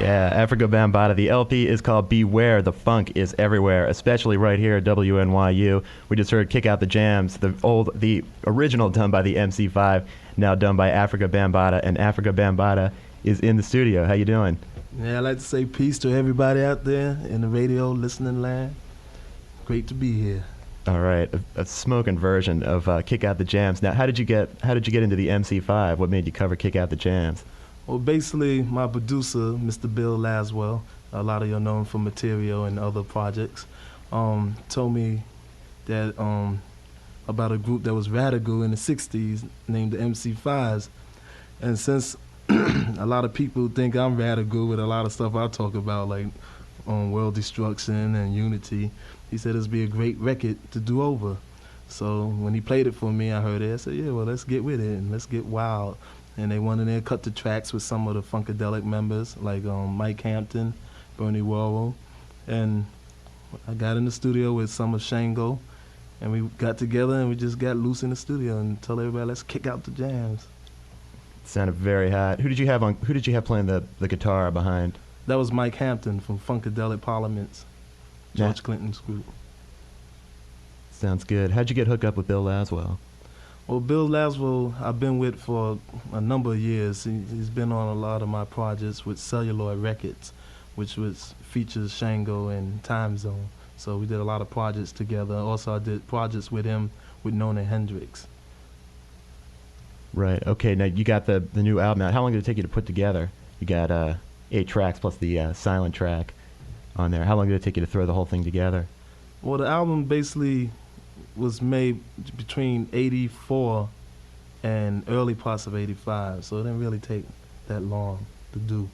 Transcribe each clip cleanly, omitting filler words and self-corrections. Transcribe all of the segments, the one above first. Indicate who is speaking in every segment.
Speaker 1: Yeah, Afrika Bambaata. The LP is called Beware. The Funk is Everywhere, especially right here at WNYU. We just heard Kick Out the Jams, the original done by the MC5, now done by Afrika Bambaata, and Afrika Bambaata is in the studio. How you doing?
Speaker 2: Yeah, I'd like to say peace to everybody out there in the radio listening land. Great to be here.
Speaker 1: All right, a smoking version of Kick Out the Jams. Now, how did you get into the MC5? What made you cover Kick Out the Jams?
Speaker 2: Well, basically, my producer, Mr. Bill Laswell, a lot of you know him from Material and other projects, told me that about a group that was radical in the 60s named the MC5s. And since a lot of people think I'm radical with a lot of stuff I talk about, like world destruction and unity, he said this would be a great record to do over. So when he played it for me, I heard it. I said, yeah, well, let's get with it and let's get wild. And they went in there, cut the tracks with some of the Funkadelic members, like Mike Hampton, Bernie Worrell. And I got in the studio with some of Shango, and we got together and we just got loose in the studio and told everybody, let's kick out the jams.
Speaker 1: Sounded very hot. Who did you have playing the guitar behind?
Speaker 2: That was Mike Hampton from Funkadelic Parliaments, George Clinton's group.
Speaker 1: Sounds good. How'd you get hooked up with Bill Laswell?
Speaker 2: Well, Bill Laswell, I've been with for a number of years. He's been on a lot of my projects with Celluloid Records, which features Shango and Time Zone. So we did a lot of projects together. Also, I did projects with him with Nona Hendrix.
Speaker 1: Right. Okay. Now you got the new album out. How long did it take you to put together? You got 8 tracks plus the silent track on there. How long did it take you to throw the whole thing together?
Speaker 2: Well, the album basically was made between 84 and early parts of 85, so it didn't really take that long to do.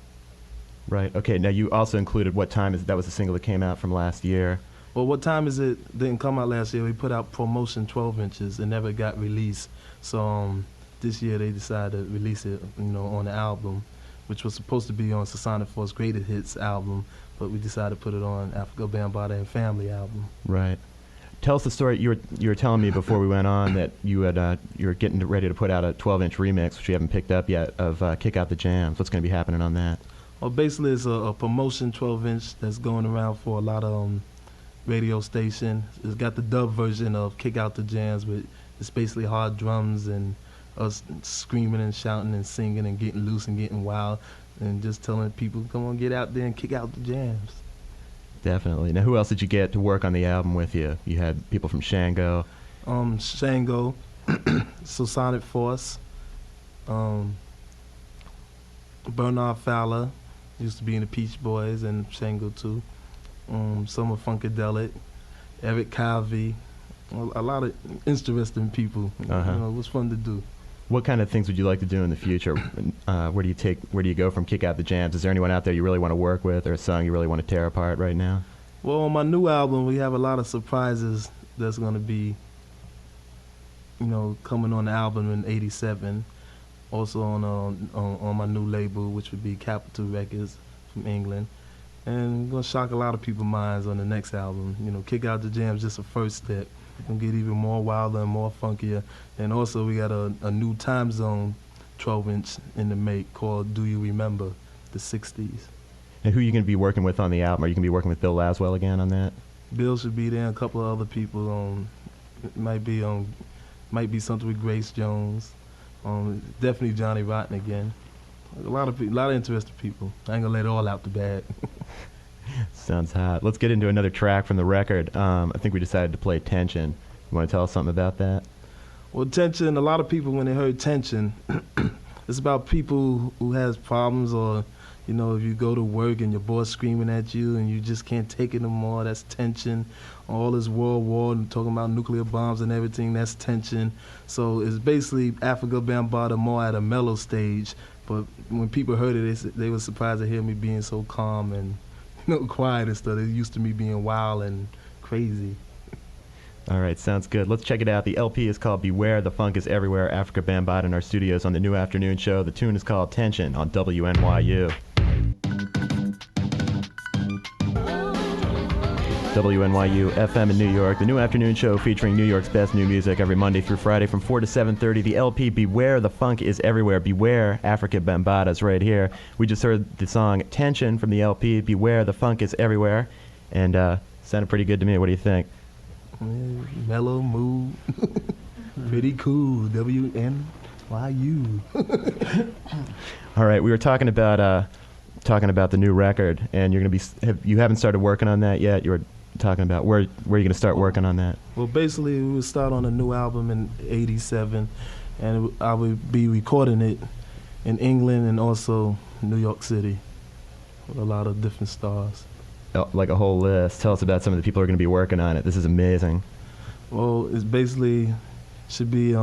Speaker 1: Right. Okay. Now you also included What Time Is It? That was a single that came out from last year.
Speaker 2: Well, What Time Is It didn't come out last year. We put out Promotion 12 inches. It never got released. So this year they decided to release it, on the album, which was supposed to be on Sasana Force Greatest Hits album, but we decided to put it on Afrika Bambaata and Family album.
Speaker 1: Right. Tell us the story. You were telling me before we went on that you were getting ready to put out a 12-inch remix, which you haven't picked up yet, of Kick Out the Jams. What's going to be happening on that?
Speaker 2: Well, basically it's a promotion 12-inch that's going around for a lot of radio stations. It's got the dub version of Kick Out the Jams, but it's basically hard drums and us screaming and shouting and singing and getting loose and getting wild and just telling people, come on, get out there and kick out the jams.
Speaker 1: Definitely. Now, who else did you get to work on the album with you? You had people from Shango.
Speaker 2: Shango, Sasonic Force, Bernard Fowler, used to be in the Peach Boys and Shango too. Some of Funkadelic, Eric Calvi, a lot of interesting people. It was fun to do.
Speaker 1: What kind of things would you like to do in the future? Where do you go from Kick Out the Jams? Is there anyone out there you really want to work with, or a song you really want to tear apart right now?
Speaker 2: Well, on my new album, we have a lot of surprises that's going to be, coming on the album in '87. Also on my new label, which would be Capitol Records from England. And we're going to shock a lot of people's minds on the next album. Kick Out the Jams, just a first step. It's going to get even more wilder and more funkier. And also we got a new Time Zone 12-inch in the make called Do You Remember, the 60s.
Speaker 1: And who are you going to be working with on the album? Are you going to be working with Bill Laswell again on that?
Speaker 2: Bill should be there, and a couple of other people. It might be something with Grace Jones. Definitely Johnny Rotten again. A lot of interesting people. I ain't going to let it all out the bag.
Speaker 1: Sounds hot. Let's get into another track from the record. I think we decided to play Tension. You want to tell us something about that?
Speaker 2: Well, Tension, a lot of people, when they heard Tension, it's about people who has problems, or, if you go to work and your boss screaming at you and you just can't take it no more, that's tension. All this World War and talking about nuclear bombs and everything, that's tension. So it's basically Afrika Bambaata more at a mellow stage, but when people heard it, they were surprised to hear me being so calm and quiet and stuff. They're used to me being wild and crazy.
Speaker 1: All right, sounds good. Let's check it out. The LP is called Beware. The Funk is Everywhere. Afrika Bambaata in our studios on the New Afternoon Show. The tune is called Tension on WNYU. WNYU FM in New York, the new afternoon show featuring New York's best new music every Monday through Friday from 4 to 7:30. The LP, Beware, the Funk is Everywhere. Beware, Afrika Bambaata is right here. We just heard the song Tension from the LP, Beware, the Funk is Everywhere, and sounded pretty good to me. What do you think?
Speaker 2: Mellow mood, pretty cool. WNYU.
Speaker 1: All right, we were talking about the new record, and you're gonna be you haven't started working on that yet. You were talking about where are you gonna start working on that?
Speaker 2: Well, basically, we would start on a new album in '87, and I would be recording it in England and also New York City with a lot of different stars.
Speaker 1: Oh, like a whole list. Tell us about some of the people who are gonna be working on it. This is amazing.
Speaker 2: Well, it's basically should be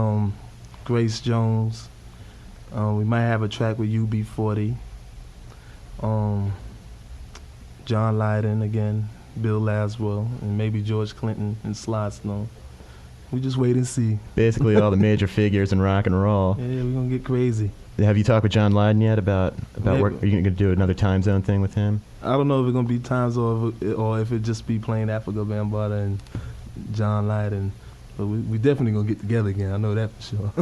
Speaker 2: Grace Jones. We might have a track with UB40. John Lydon again, Bill Laswell, and maybe George Clinton and Sly Stone. We just wait and see.
Speaker 1: Basically all the major figures in rock and roll.
Speaker 2: Yeah, we're gonna get crazy.
Speaker 1: Have you talked with John Lydon yet about work? Are you gonna do another time zone thing with him?
Speaker 2: I don't know if it's gonna be times or if it just be playing Afrika Bambaata and John Lydon. But we definitely gonna get together again. I know that for sure.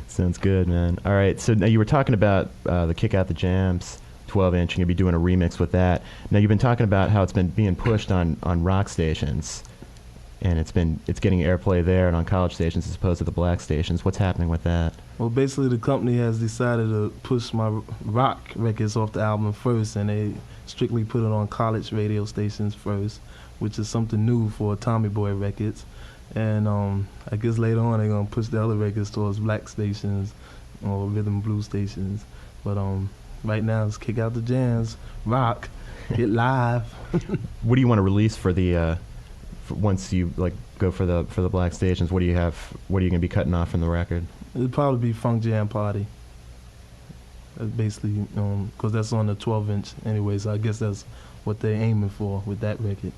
Speaker 1: Sounds good, man. All right, so now you were talking about the Kick Out the Jams 12-inch. You're gonna be doing a remix with that. Now you've been talking about how it's been being pushed on rock stations, and it's getting airplay there and on college stations as opposed to the black stations. What's happening with that?
Speaker 2: Well, basically the company has decided to push my rock records off the album first, and they strictly put it on college radio stations first, which is something new for Tommy Boy Records. And I guess later on they're gonna push the other records towards black stations or rhythm and blues stations. But right now it's Kick Out the Jams, rock, get live.
Speaker 1: What do you want to release for the once you go for the black stations? What do you have? What are you gonna be cutting off from the record?
Speaker 2: It'd probably be Funk Jam Party. That's basically because that's on the 12-inch anyway. So I guess that's what they're aiming for with that record.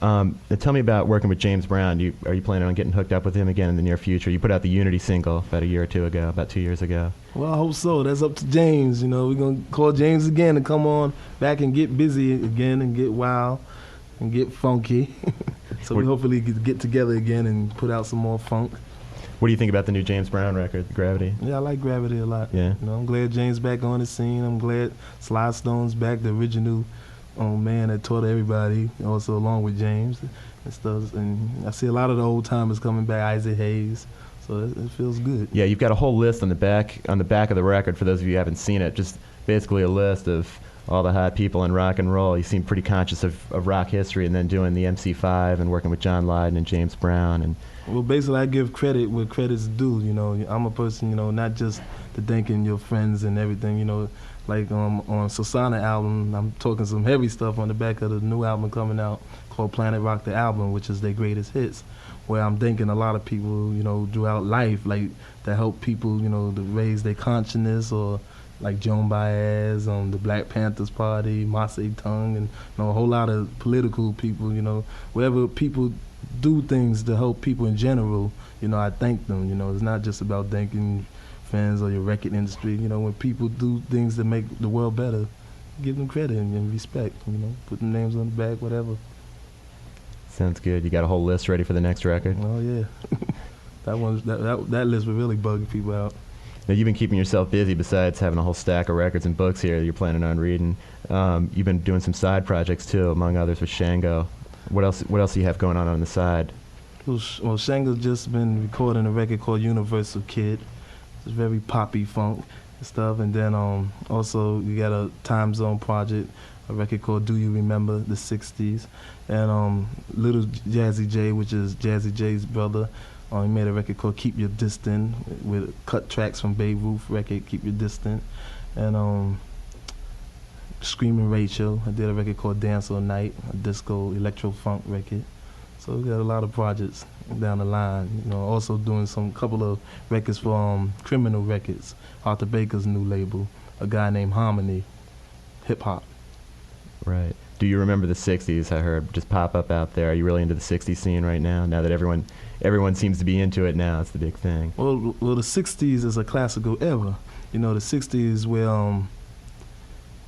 Speaker 1: Now tell me about working with James Brown. Are you planning on getting hooked up with him again in the near future? You put out the Unity single about a year or two ago, about 2 years ago.
Speaker 2: Well, I hope so. That's up to James. You know, we're going to call James again and come on back and get busy again and get wild and get funky. So we hopefully get together again and put out some more funk.
Speaker 1: What do you think about the new James Brown record, Gravity?
Speaker 2: Yeah, I like Gravity a lot.
Speaker 1: Yeah.
Speaker 2: You know, I'm glad James back on the scene. I'm glad Sly Stone's back, the original man that taught everybody, also along with James and stuff. And I see a lot of the old timers coming back, Isaac Hayes. So it feels good.
Speaker 1: Yeah, you've got a whole list on the back of the record. For those of you who haven't seen it, just basically a list of all the hot people in rock and roll. You seem pretty conscious of rock history, and then doing the MC5 and working with John Lydon and James Brown. And
Speaker 2: well, basically, I give credit where credit's due. You know, I'm a person, you know, not just to thanking your friends and everything. You know, like on Sasana album, I'm talking some heavy stuff on the back of the new album coming out called Planet Rock the Album, which is their greatest hits, where I'm thanking a lot of people, you know, throughout life, like that help people, you know, to raise their consciousness, or like Joan Baez, the Black Panthers Party, Mase Tung, and you know, a whole lot of political people, you know, wherever people do things to help people in general, you know, I thank them. You know, it's not just about thanking fans or your record industry. You know, when people do things that make the world better, give them credit and respect, you know, put them names on the back, whatever.
Speaker 1: Sounds good. You got a whole list ready for the next record?
Speaker 2: Oh, yeah. that list would really bug people out.
Speaker 1: Now, you've been keeping yourself busy besides having a whole stack of records and books here that you're planning on reading. You've been doing some side projects, too, among others with Shango. What else do you have going on the side?
Speaker 2: Well, Shango's just been recording a record called Universal Kid. It's very poppy funk and stuff. And then also you got a Time Zone project, a record called Do You Remember the 60s? And Little Jazzy J, which is Jazzy J's brother, he made a record called Keep Your Distant with cut tracks from Babe Ruth record, Keep Your Distant. And Screaming Rachel, I did a record called Dance All Night, a disco electro funk record. So we got a lot of projects down the line. You know, also doing couple of records for Criminal Records, Arthur Baker's new label, a guy named Harmony, hip hop.
Speaker 1: Right. Do you remember the 60s? I heard just pop up out there. Are you really into the 60s scene right now? Now that everyone seems to be into it now, it's the big thing.
Speaker 2: Well, the 60s is a classical era. You know, the 60s where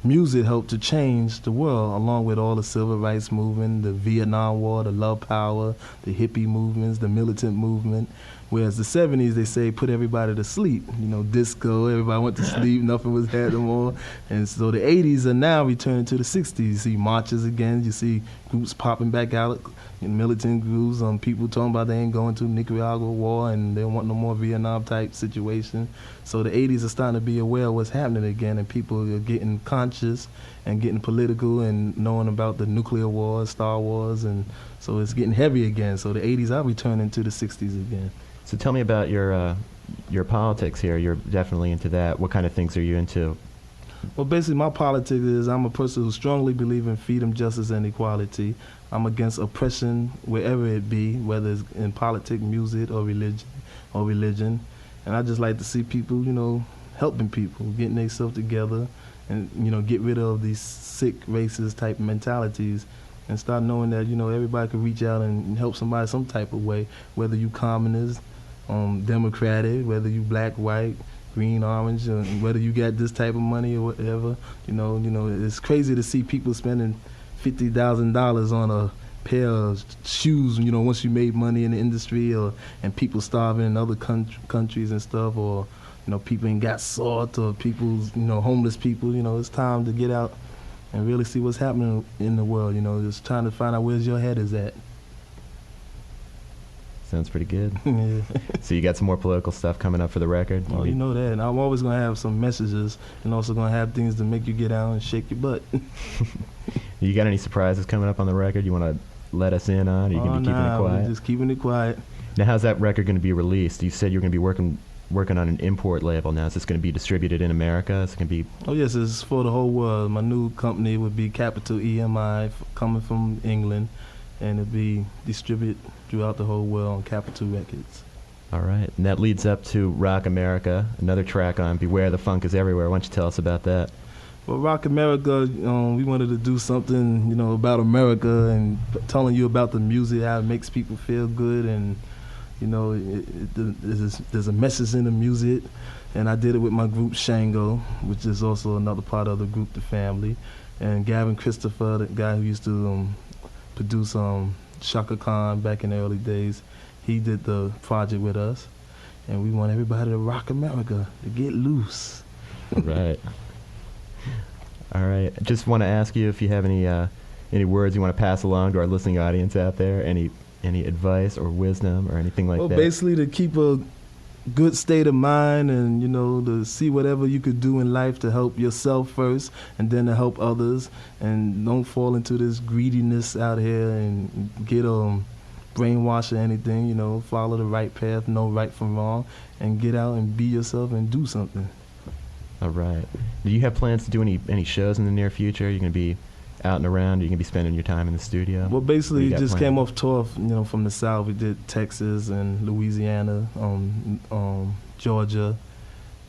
Speaker 2: music helped to change the world, along with all the civil rights movement, the Vietnam War, the Love Power, the hippie movements, the militant movement. Whereas the 70s, they say, put everybody to sleep. You know, disco, everybody went to sleep, nothing was had no more. And so the 80s are now returning to the 60s. You see marches again, you see groups popping back out, militant groups, people talking about they ain't going to Nicaragua war and they don't want no more Vietnam type situation. So the 80s are starting to be aware of what's happening again, and people are getting conscious and getting political and knowing about the nuclear wars, Star Wars, and so it's getting heavy again. So the 80s are returning to the 60s again.
Speaker 1: So tell me about your politics here. You're definitely into that. What kind of things are you into?
Speaker 2: Well, basically, my politics is I'm a person who strongly believes in freedom, justice, and equality. I'm against oppression wherever it be, whether it's in politics, music, or religion. And I just like to see people, you know, helping people, getting themselves together, and, you know, get rid of these sick, racist type mentalities, and start knowing that, you know, everybody can reach out and help somebody some type of way, whether you communist, democratic, whether you black, white, green, orange, whether you got this type of money or whatever. You know, it's crazy to see people spending $50,000 on a pair of shoes, you know, once you made money in the industry, and people starving in other countries and stuff, or, you know, people ain't got salt, or people's, you know, homeless people. You know, it's time to get out and really see what's happening in the world, you know, just trying to find out where's your head is at.
Speaker 1: Sounds pretty good.
Speaker 2: Yeah.
Speaker 1: So you got some more political stuff coming up for the record?
Speaker 2: Oh, you know that. And I'm always going to have some messages, and also going to have things to make you get out and shake your butt.
Speaker 1: You got any surprises coming up on the record you want to let us in on, or you can be keeping it quiet?
Speaker 2: We're just keeping it quiet.
Speaker 1: Now, how's that record going to be released? You said you were going to be working on an import label. Now, is this going to be distributed in America? Is it going to be...
Speaker 2: Oh, yes, it's for the whole world. My new company would be Capital EMI, coming from England, and it'll be distributed throughout the whole world on Capital Records.
Speaker 1: All right. And that leads up to Rock America, another track on Beware the Funk is Everywhere. Why don't you tell us about that?
Speaker 2: Well, Rock America, we wanted to do something, you know, about America, and telling you about the music, how it makes people feel good, and, you know, there's a message in the music. And I did it with my group Shango, which is also another part of the group, The Family. And Gavin Christopher, the guy who used to produce Shaka Khan back in the early days, he did the project with us. And we want everybody to rock America, to get loose.
Speaker 1: Right. All right. I just want to ask you if you have any words you want to pass along to our listening audience out there, any advice or wisdom or anything like that?
Speaker 2: Well, basically to keep a good state of mind, and, you know, to see whatever you could do in life to help yourself first, and then to help others, and don't fall into this greediness out here and get brainwashed or anything. You know, follow the right path, know right from wrong, and get out and be yourself and do something.
Speaker 1: All right. Do you have plans to do any shows in the near future? Are you going to be out and around? Are you going to be spending your time in the studio?
Speaker 2: Well, basically, just came off tour, you know, from the South. We did Texas and Louisiana, Georgia.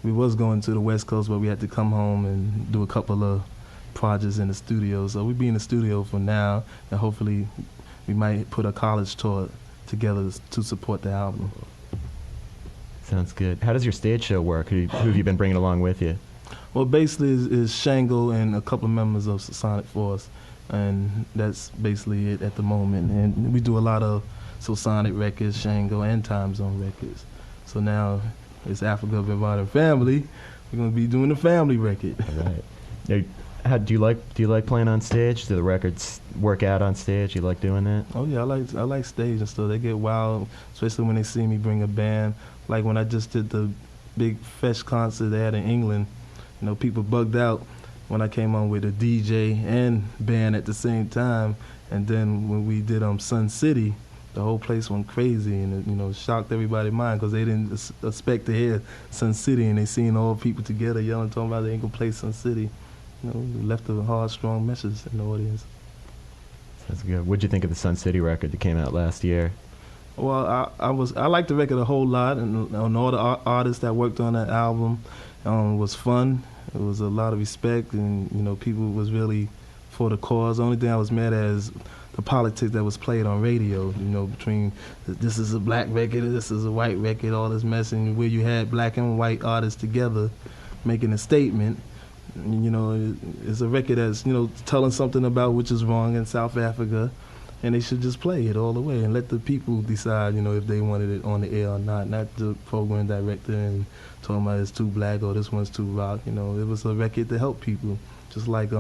Speaker 2: We was going to the West Coast, but we had to come home and do a couple of projects in the studio. So we'll be in the studio for now, and hopefully we might put a college tour together to support the album.
Speaker 1: Sounds good. How does your stage show work? Who have you been bringing along with you?
Speaker 2: Well, basically is Shango and a couple of members of Sonic Force, and that's basically it at the moment. And we do a lot of Sonic records, Shango, and Time Zone records. So now it's Afrika Bambaata Family. We're gonna be doing the family record.
Speaker 1: All right. Now, how do you like playing on stage? Do the records work out on stage? You like doing that?
Speaker 2: Oh yeah, I like stage and stuff. They get wild, especially when they see me bring a band. Like when I just did the big Fesh concert they had in England. You know, people bugged out when I came on with a DJ and band at the same time. And then when we did Sun City, the whole place went crazy, and it, you know, shocked everybody's mind, because they didn't expect to hear Sun City, and they seen all people together yelling, talking about they ain't gonna play Sun City. You know, we left a hard, strong message in the audience.
Speaker 1: That's good. What'd you think of the Sun City record that came out last year?
Speaker 2: Well, I liked the record a whole lot, and all the artists that worked on that album was fun. It was a lot of respect, and, you know, people was really for the cause. The only thing I was mad at is the politics that was played on radio, you know, between this is a black record, this is a white record, all this messing, where you had black and white artists together making a statement, It's a record that's, telling something about which is wrong in South Africa, and they should just play it all the way and let the people decide, if they wanted it on the air or not the program director and talking about it's too black or this one's too rock. It was a record to help people, just like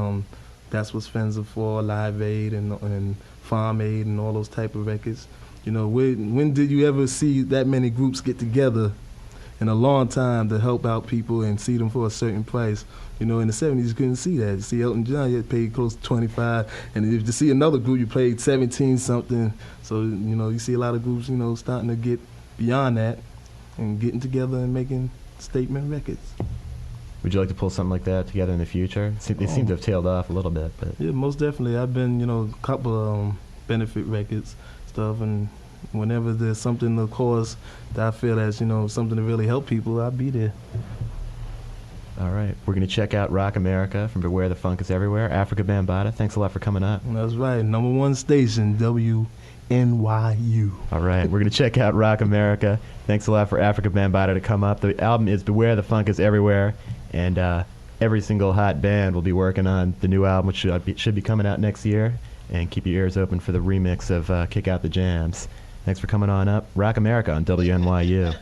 Speaker 2: That's What Friends Are For, Live Aid, and Farm Aid, and all those type of records. When did you ever see that many groups get together in a long time to help out people and see them for a certain price? In the 70s, you couldn't see that. You see Elton John, you paid close to 25, and if you see another group, you paid 17 something. So, you see a lot of groups, starting to get beyond that and getting together and making statement records.
Speaker 1: Would you like to pull something like that together in the future? They seem to have tailed off a little bit, but
Speaker 2: yeah, most definitely. I've been, a couple of benefit records stuff, and whenever there's something, of course, that I feel that's, something to really help people, I'll be there.
Speaker 1: All right. We're going to check out Rock America from Beware the Funk is Everywhere. Afrika Bambaata, thanks a lot for coming up.
Speaker 2: That's right. #1 station, WNYU.
Speaker 1: All right. We're going to check out Rock America. Thanks a lot for Afrika Bambaata to come up. The album is Beware the Funk is Everywhere, and every single hot band will be working on the new album, which should be coming out next year. And keep your ears open for the remix of Kick Out the Jams. Thanks for coming on up. Rock America on WNYU.